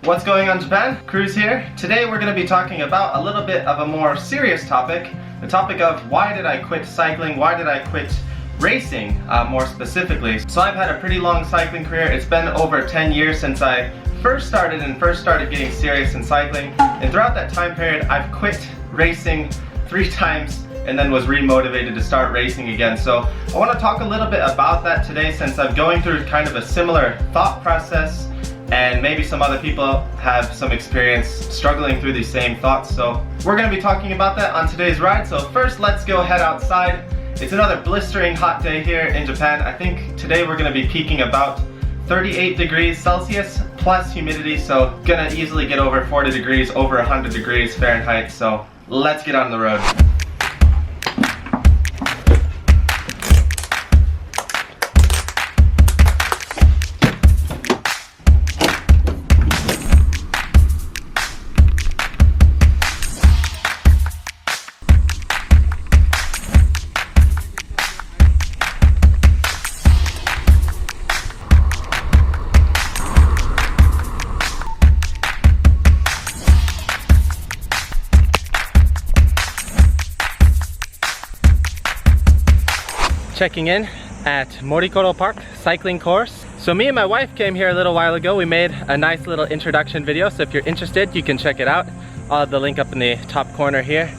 What's going on, Japan? Cruz here. Today we're going to be talking about a little bit of a more serious topic, the topic of why did I quit cycling, why did I quit racing more specifically. So I've had a pretty long cycling career. It's been over 10 years since I first started getting serious in cycling, and throughout that time period I've quit racing 3 times and then was re-motivated to start racing again. So I want to talk a little bit about that today, since I'm going through kind of a similar thought process and maybe some other people have some experience struggling through these same thoughts. So we're going to be talking about that on today's ride. So first, let's go head outside. It's another blistering hot day here in Japan. I think today we're going to be peaking about 38 degrees Celsius plus humidity, so gonna easily get over 40 degrees, over 100 degrees Fahrenheit. So let's get on the road. Checking in at Morikoro Park cycling course. So me and my wife came here a little while ago. We made a nice little introduction video, so if you're interested you can check it out. I'll have the link up in the top corner here.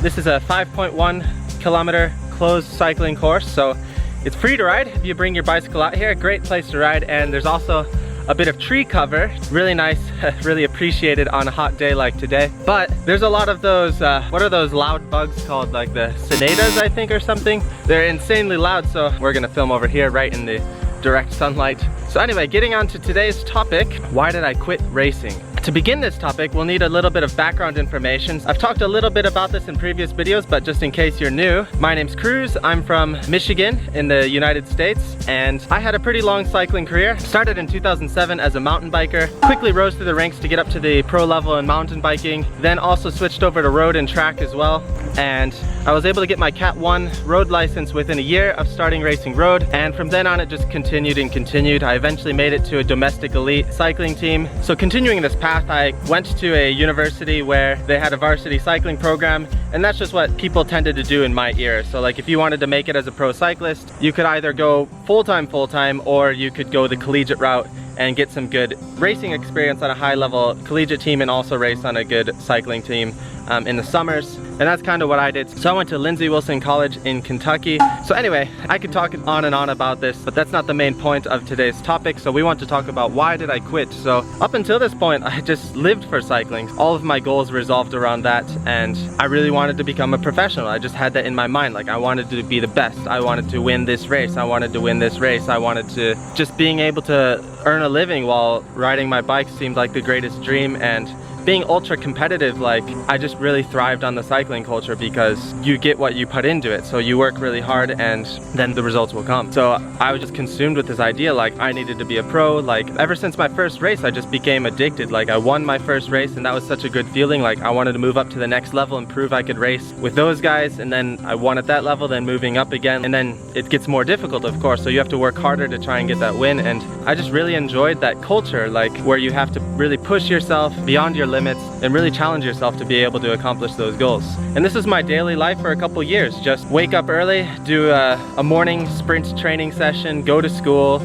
This is a 5.1 kilometer closed cycling course, so it's free to ride if you bring your bicycle out here. Great place to ride, and there's also a bit of tree cover. Really nice, really appreciated on a hot day like today. But there's a lot of those, what are those loud bugs called? Like the cicadas, I think, or something. They're insanely loud, so we're gonna film over here right in the direct sunlight. So anyway, getting on to today's topic, why did I quit racing? To begin this topic, we'll need a little bit of background information. I've talked a little bit about this in previous videos, but just in case you're new, my name's Cruz. I'm from Michigan in the United States, and I had a pretty long cycling career. Started in 2007 as a mountain biker, quickly rose through the ranks to get up to the pro level in mountain biking, then also switched over to road and track as well. And I was able to get my Cat 1 road license within a year of starting racing road, and from then on it just continued and continued. I eventually made it to a domestic elite cycling team. So continuing this path, I went to a university where they had a varsity cycling program, and that's just what people tended to do in my era. So like if you wanted to make it as a pro cyclist, you could either go full-time, or you could go the collegiate route and get some good racing experience on a high-level collegiate team and also race on a good cycling team in the summers. And that's kind of what I did. So I went to Lindsey Wilson College in Kentucky. So anyway, I could talk on and on about this, but that's not the main point of today's topic. So we want to talk about why did I quit. So up until this point, I just lived for cycling. All of my goals revolved around that, and I really wanted to become a professional. I just had that in my mind. Like I wanted to be the best. I wanted to win this race. I wanted to win this race. I wanted to just being able to earn a living while riding my bike seemed like the greatest dream. And being ultra competitive, like I just really thrived on the cycling culture because you get what you put into it. So you work really hard and then the results will come. So I was just consumed with this idea, like I needed to be a pro. Like ever since my first race, I just became addicted. Like I won my first race and that was such a good feeling. Like I wanted to move up to the next level and prove I could race with those guys, and then I won at that level, then moving up again, and then it gets more difficult, of course, so you have to work harder to try and get that win. And I just really enjoyed that culture, like where you have to really push yourself beyond your limits and really challenge yourself to be able to accomplish those goals. And this is my daily life for a couple years. Just wake up early, do a morning sprint training session, go to school,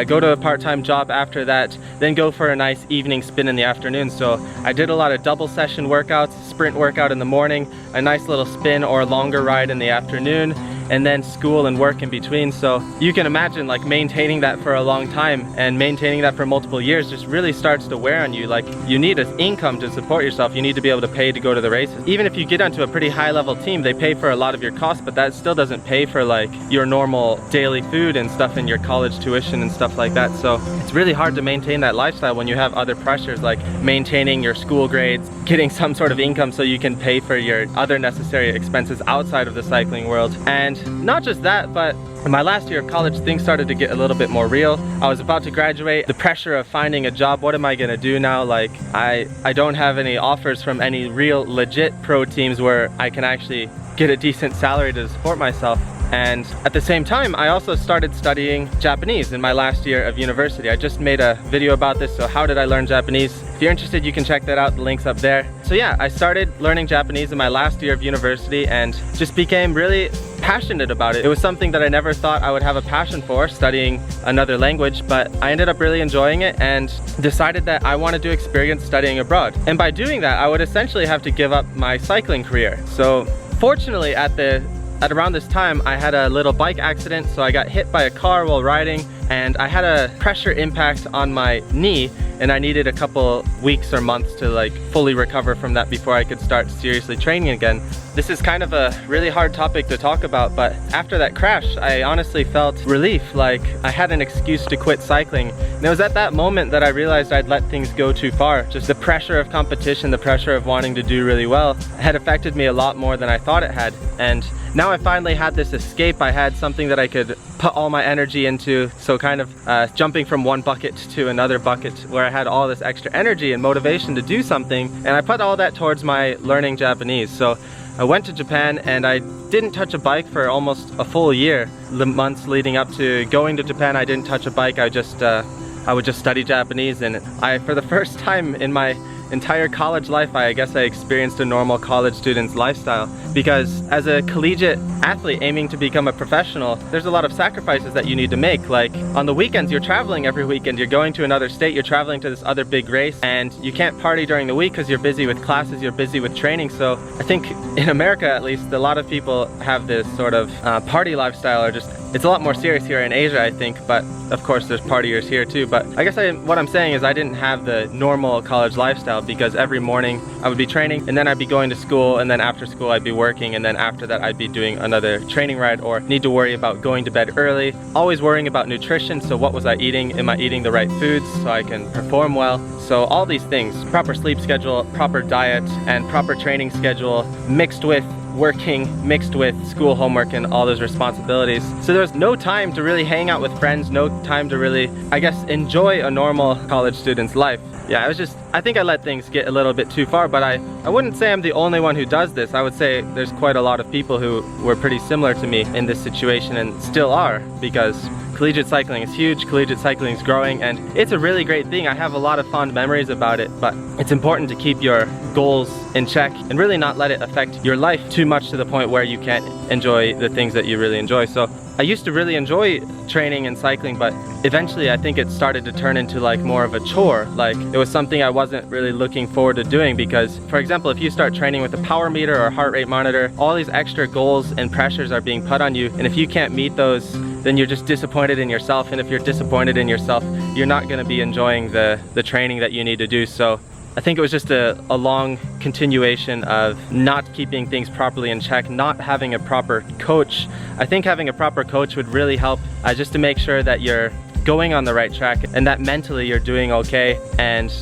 go to a part-time job after that, then go for a nice evening spin in the afternoon. So I did a lot of double session workouts, sprint workout in the morning, a nice little spin or a longer ride in the afternoon, and then school and work in between. So you can imagine like maintaining that for a long time and maintaining that for multiple years just really starts to wear on you. Like you need an income to support yourself. You need to be able to pay to go to the races. Even if you get onto a pretty high level team, they pay for a lot of your costs, but that still doesn't pay for like your normal daily food and stuff and your college tuition and stuff like that. So it's really hard to maintain that lifestyle when you have other pressures like maintaining your school grades, getting some sort of income so you can pay for your other necessary expenses outside of the cycling world. And not just that, but in my last year of college, things started to get a little bit more real. I was about to graduate, the pressure of finding a job. What am I gonna do now? Like, I don't have any offers from any real legit pro teams where I can actually get a decent salary to support myself. And at the same time, I also started studying Japanese in my last year of university. I just made a video about this, so how did I learn Japanese? if you're interested, you can check that out, the link's up there. So yeah, I started learning Japanese in my last year of university and just became really passionate about it. It was something that I never thought I would have a passion for, studying another language, but I ended up really enjoying it and decided that I wanted to experience studying abroad. And by doing that, I would essentially have to give up my cycling career. So fortunately, at around this time, I had a little bike accident, so I got hit by a car while riding, and I had a pressure impact on my knee, and I needed a couple weeks or months to like fully recover from that before I could start seriously training again. This is kind of a really hard topic to talk about, but after that crash, I honestly felt relief, like I had an excuse to quit cycling. And it was at that moment that I realized I'd let things go too far. Just the pressure of competition, the pressure of wanting to do really well had affected me a lot more than I thought it had. And now I finally had this escape. I had something that I could put all my energy into, so kind of jumping from one bucket to another bucket where I had all this extra energy and motivation to do something, and I put all that towards my learning Japanese. So I went to Japan and I didn't touch a bike for almost a full year. The months leading up to going to Japan, I didn't touch a bike. I would just study Japanese, and for the first time in my entire college life, I guess I experienced a normal college student's lifestyle. Because as a collegiate athlete aiming to become a professional, there's a lot of sacrifices that you need to make. Like on the weekends, you're traveling every weekend, you're going to another state, you're traveling to this other big race, and you can't party during the week because you're busy with classes, you're busy with training. So I think in America, at least, a lot of people have this sort of party lifestyle, or just, it's a lot more serious here in Asia, I think, but of course there's partiers here too. But I guess what I'm saying is I didn't have the normal college lifestyle, because every morning I would be training, and then I'd be going to school, and then after school I'd be working, and then after that I'd be doing another training ride, or need to worry about going to bed early, always worrying about nutrition. So what was I eating? Am I eating the right foods so I can perform well? So all these things, proper sleep schedule, proper diet, and proper training schedule, mixed with working, mixed with school homework and all those responsibilities. So there was no time to really hang out with friends, no time to really, I guess, enjoy a normal college student's life. Yeah, I think I let things get a little bit too far, but I wouldn't say I'm the only one who does this. I would say there's quite a lot of people who were pretty similar to me in this situation, and still are, because collegiate cycling is huge, collegiate cycling is growing, and it's a really great thing. I have a lot of fond memories about it, but it's important to keep your goals in check and really not let it affect your life too much to the point where you can't enjoy the things that you really enjoy. So I used to really enjoy training and cycling, but eventually I think it started to turn into like more of a chore. Like it was something I wasn't really looking forward to doing, because for example, if you start training with a power meter or a heart rate monitor, all these extra goals and pressures are being put on you, and if you can't meet those, then you're just disappointed in yourself, and if you're disappointed in yourself, you're not going to be enjoying the training that you need to do. So I think it was just a long continuation of not keeping things properly in check, not having a proper coach. I think having a proper coach would really help, just to make sure that you're going on the right track and that mentally you're doing okay and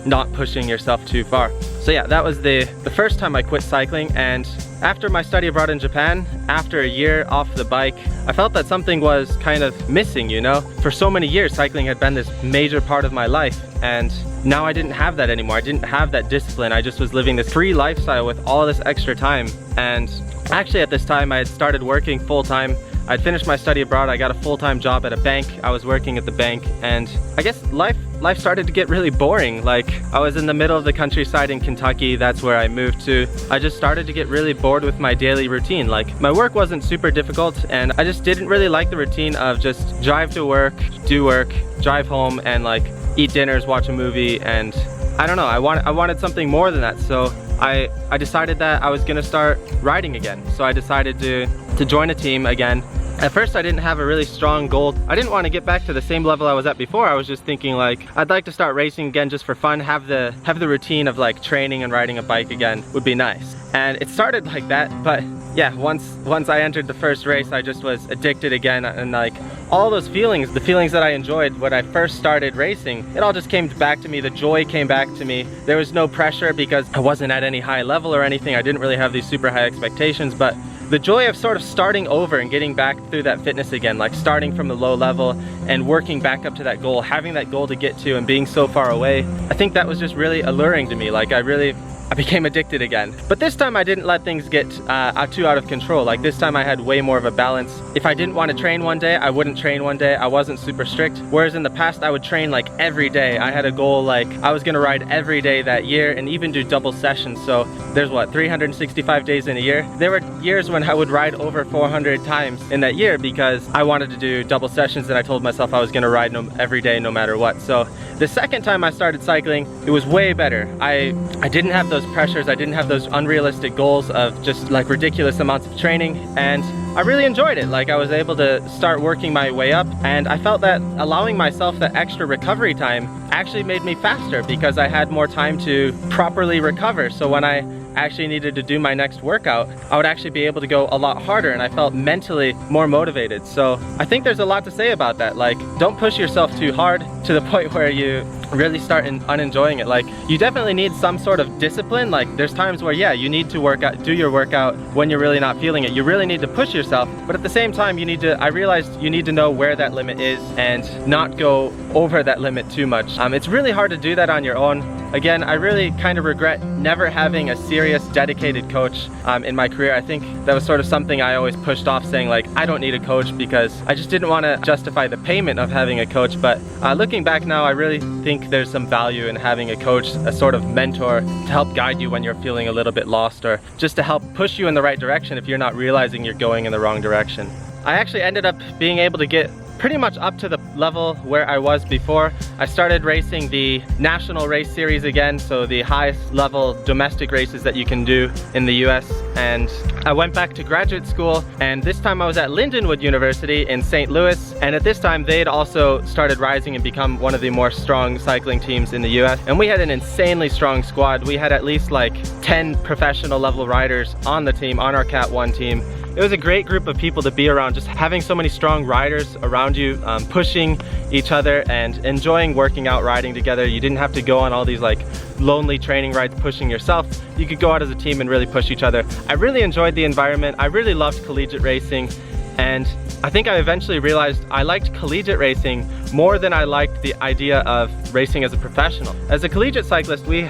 not pushing yourself too far. So yeah, that was the first time I quit cycling, and after my study abroad in Japan, after a year off the bike, I felt that something was kind of missing, you know? For so many years, cycling had been this major part of my life, and now I didn't have that anymore. I didn't have that discipline. I just was living this free lifestyle with all this extra time. And actually at this time, I had started working full-time. I'd finished my study abroad, I got a full-time job at a bank. I was working at the bank, and I guess life started to get really boring. Like, I was in the middle of the countryside in Kentucky, that's where I moved to. I just started to get really bored with my daily routine. Like, my work wasn't super difficult, and I just didn't really like the routine of just drive to work, do work, drive home, and like eat dinners, watch a movie, and I don't know, I wanted something more than that. So I decided that I was gonna start riding again. So I decided to join a team again. At first I didn't have a really strong goal. I didn't want to get back to the same level I was at before. I was just thinking like, I'd like to start racing again just for fun, have the routine of like training and riding a bike again would be nice. And it started like that, but yeah, once I entered the first race, I just was addicted again, and like all those feelings, the feelings that I enjoyed when I first started racing, it all just came back to me. The joy came back to me. There was no pressure because I wasn't at any high level or anything. I didn't really have these super high expectations, but the joy of sort of starting over and getting back through that fitness again, like starting from the low level and working back up to that goal, having that goal to get to and being so far away, I think that was just really alluring to me. Like I I became addicted again. But this time I didn't let things get too out of control. Like this time I had way more of a balance. If I didn't want to train one day, I wouldn't train one day. I wasn't super strict. Whereas in the past I would train like every day. I had a goal like I was gonna ride every day that year and even do double sessions. So there's what, 365 days in a year? There were years when I would ride over 400 times in that year because I wanted to do double sessions and I told myself I was gonna ride every day no matter what. So the second time I started cycling, it was way better. I didn't have those pressures. I didn't have those unrealistic goals of just like ridiculous amounts of training, and I really enjoyed it. Like I was able to start working my way up, and I felt that allowing myself that extra recovery time actually made me faster because I had more time to properly recover. So when I actually needed to do my next workout, I would actually be able to go a lot harder, and I felt mentally more motivated. So I think there's a lot to say about that. Like, don't push yourself too hard to the point where you really start unenjoying it. Like, you definitely need some sort of discipline. Like, there's times where, yeah, you need to work out, do your workout when you're really not feeling it. You really need to push yourself, but at the same time, I realized you need to know where that limit is and not go over that limit too much. It's really hard to do that on your own. Again, I really kind of regret never having a serious, dedicated coach in my career. I think that was sort of something I always pushed off, saying like, I don't need a coach, because I just didn't want to justify the payment of having a coach. But looking back now, I really think there's some value in having a coach, a sort of mentor to help guide you when you're feeling a little bit lost, or just to help push you in the right direction if you're not realizing you're going in the wrong direction. I actually ended up being able to get pretty much up to the level where I was before. I started racing the national race series again, so the highest level domestic races that you can do in the US. And I went back to graduate school, and this time I was at Lindenwood University in St. Louis, and at this time they had also started rising and become one of the more strong cycling teams in the US. And we had an insanely strong squad. We had at least like 10 professional level riders on the team, on our Cat 1 team. It was a great group of people to be around, just having so many strong riders around you, pushing each other and enjoying working out, riding together. You didn't have to go on all these like lonely training rides pushing yourself. You could go out as a team and really push each other. I really enjoyed the environment. I really loved collegiate racing, and I think I eventually realized I liked collegiate racing more than I liked the idea of racing as a professional. As a collegiate cyclist, we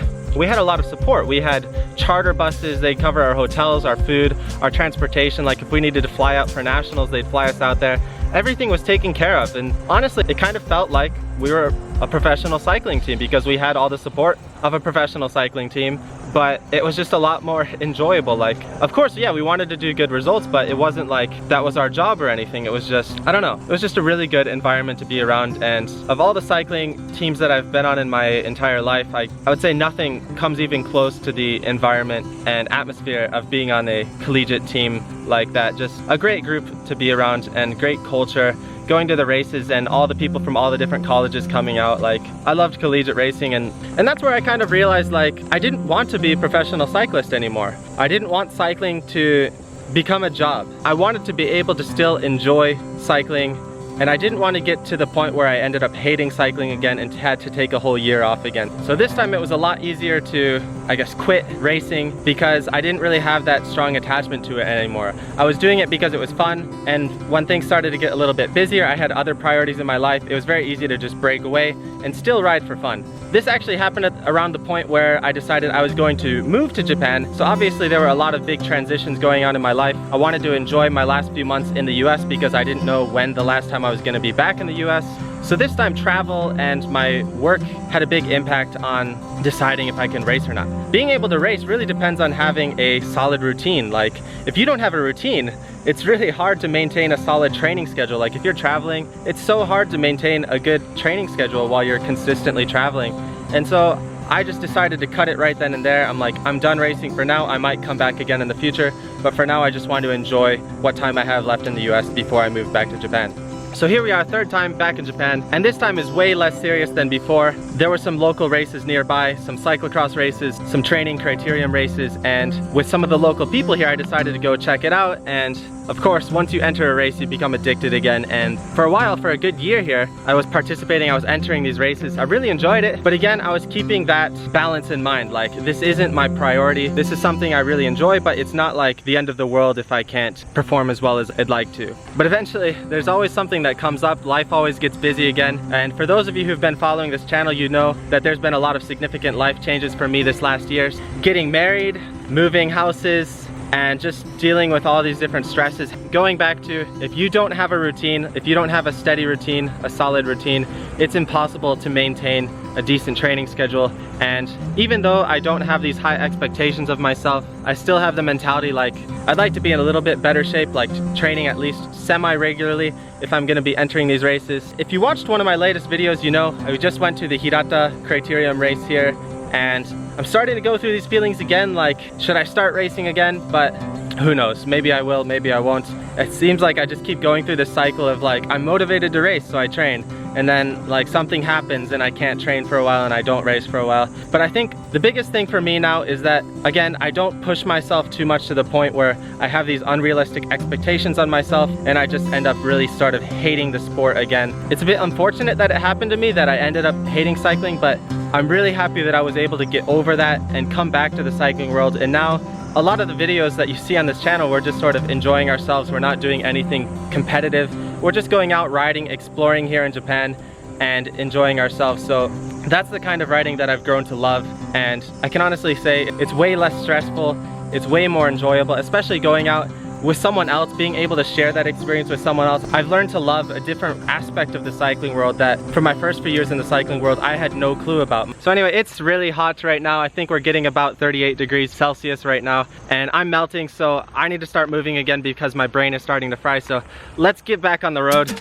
had a lot of support. We had charter buses, they'd cover our hotels, our food, our transportation. Like if we needed to fly out for nationals, they'd fly us out there. Everything was taken care of, and honestly, it kind of felt like we were a professional cycling team because we had all the support of a professional cycling team, but it was just a lot more enjoyable. Like, of course, yeah, we wanted to do good results, but it wasn't like that was our job or anything. It was just, I don't know, it was just a really good environment to be around. And of all the cycling teams that I've been on in my entire life, I would say nothing comes even close to the environment and atmosphere of being on a collegiate team like that. Just a great group to be around and great culture. Going to the races and all the people from all the different colleges coming out, like I loved collegiate racing, and that's where I kind of realized like I didn't want to be a professional cyclist anymore. I didn't want cycling to become a job. I wanted to be able to still enjoy cycling, and I didn't want to get to the point where I ended up hating cycling again and had to take a whole year off again. So this time it was a lot easier to, I guess, quit racing because I didn't really have that strong attachment to it anymore. I was doing it because it was fun, and when things started to get a little bit busier, I had other priorities in my life. It was very easy to just break away and still ride for fun. This actually happened around the point where I decided I was going to move to Japan. So obviously there were a lot of big transitions going on in my life. I wanted to enjoy my last few months in the US because I didn't know when the last time I was going to be back in the US. So this time travel and my work had a big impact on deciding if I can race or not. Being able to race really depends on having a solid routine. Like if you don't have a routine, it's really hard to maintain a solid training schedule. Like if you're traveling, it's so hard to maintain a good training schedule while you're consistently traveling. And so I just decided to cut it right then and there. I'm like, I'm done racing for now. I might come back again in the future, but for now I just want to enjoy what time I have left in the US before I move back to Japan. So here we are, third time back in Japan, and this time is way less serious than before. There were some local races nearby, some cyclocross races, some training criterium races, and with some of the local people here, I decided to go check it out, and of course, once you enter a race, you become addicted again. And for a while, for a good year here, I was participating, I was entering these races. I really enjoyed it, but again, I was keeping that balance in mind. Like, this isn't my priority. This is something I really enjoy, but it's not like the end of the world if I can't perform as well as I'd like to. But eventually, there's always something that comes up. Life always gets busy again. And for those of you who've been following this channel, you know that there's been a lot of significant life changes for me this last year. Getting married, moving houses, and just dealing with all these different stresses. Going back to, if you don't have a routine, if you don't have a steady routine, a solid routine, it's impossible to maintain a decent training schedule. And even though I don't have these high expectations of myself, I still have the mentality like, I'd like to be in a little bit better shape, like training at least semi-regularly if I'm gonna be entering these races. If you watched one of my latest videos, you know I just went to the Hirata Criterium race here, and I'm starting to go through these feelings again, like, should I start racing again? But who knows, maybe I will, maybe I won't. It seems like I just keep going through this cycle of like, I'm motivated to race, so I train. And then like something happens and I can't train for a while and I don't race for a while. But I think the biggest thing for me now is that, again, I don't push myself too much to the point where I have these unrealistic expectations on myself and I just end up really sort of hating the sport again. It's a bit unfortunate that it happened to me, that I ended up hating cycling, but I'm really happy that I was able to get over that and come back to the cycling world. And now a lot of the videos that you see on this channel, we're just sort of enjoying ourselves. We're not doing anything competitive. We're just going out riding, exploring here in Japan and enjoying ourselves. So that's the kind of riding that I've grown to love. And I can honestly say it's way less stressful. It's way more enjoyable, especially going out with someone else, being able to share that experience with someone else. I've learned to love a different aspect of the cycling world that for my first few years in the cycling world, I had no clue about. So anyway, it's really hot right now. I think we're getting about 38 degrees Celsius right now, and I'm melting, so I need to start moving again because my brain is starting to fry. So let's get back on the road.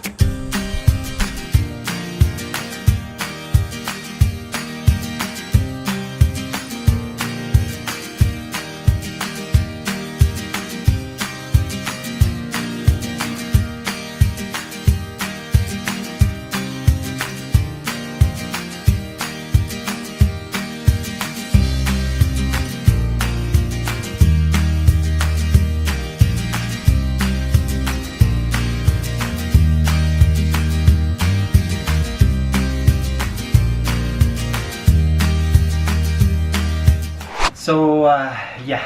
So yeah,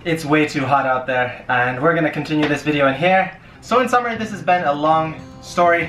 it's way too hot out there, and we're gonna continue this video in here. So in summary, this has been a long story.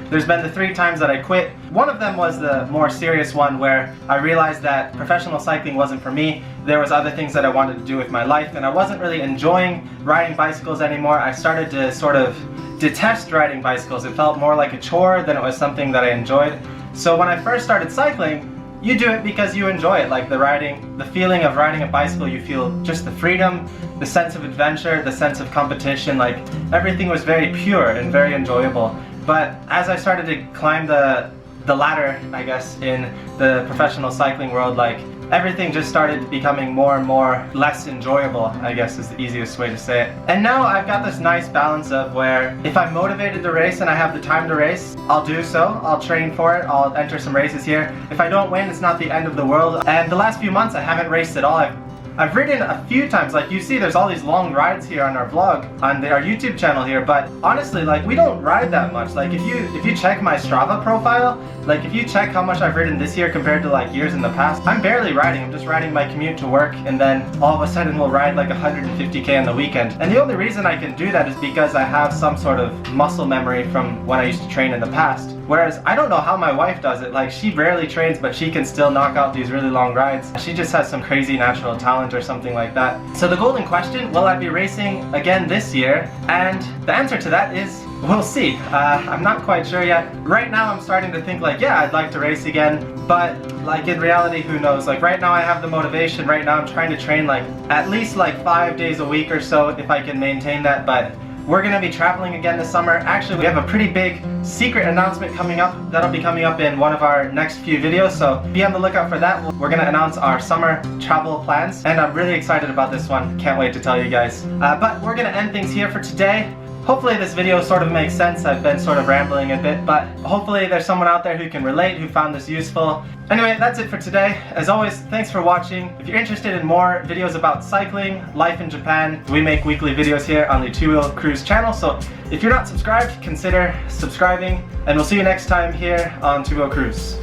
There's been the 3 times that I quit. One of them was the more serious one where I realized that professional cycling wasn't for me. There was other things that I wanted to do with my life, and I wasn't really enjoying riding bicycles anymore. I started to sort of detest riding bicycles. It felt more like a chore than it was something that I enjoyed. So when I first started cycling, you do it because you enjoy it, like the riding, the feeling of riding a bicycle. You feel just the freedom, the sense of adventure, the sense of competition, like everything was very pure and very enjoyable. But as I started to climb the ladder, I guess, in the professional cycling world, like everything just started becoming more and more less enjoyable, I guess is the easiest way to say it. And now I've got this nice balance of where if I'm motivated to race and I have the time to race, I'll do so. I'll train for it. I'll enter some races here. If I don't win, it's not the end of the world. And the last few months I haven't raced at all. I've ridden a few times, like you see there's all these long rides here on our vlog, on our YouTube channel here, but honestly, like, we don't ride that much. Like if you check my Strava profile, like if you check how much I've ridden this year compared to like years in the past, I'm barely riding. I'm just riding my commute to work, and then all of a sudden we'll ride like 150k on the weekend. And the only reason I can do that is because I have some sort of muscle memory from when I used to train in the past. Whereas I don't know how my wife does it. Like, she barely trains, but she can still knock out these really long rides. She just has some crazy natural talent or something like that. So the golden question, will I be racing again this year? And the answer to that is, we'll see. I'm not quite sure yet. Right now I'm starting to think like, yeah, I'd like to race again, but like in reality, who knows? Like right now I have the motivation. Right now I'm trying to train like at least like 5 days a week or so if I can maintain that, but we're gonna be traveling again this summer. Actually, we have a pretty big secret announcement coming up. That'll be coming up in one of our next few videos, so be on the lookout for that. We're gonna announce our summer travel plans, and I'm really excited about this one. Can't wait to tell you guys. But we're gonna end things here for today. hopefully this video sort of makes sense. I've been sort of rambling a bit, but hopefully there's someone out there who can relate, who found this useful. Anyway, that's it for today. As always, thanks for watching. If you're interested in more videos about cycling, life in Japan, we make weekly videos here on the Two Wheel Cruise channel, so if you're not subscribed, consider subscribing, and we'll see you next time here on Two Wheel Cruise.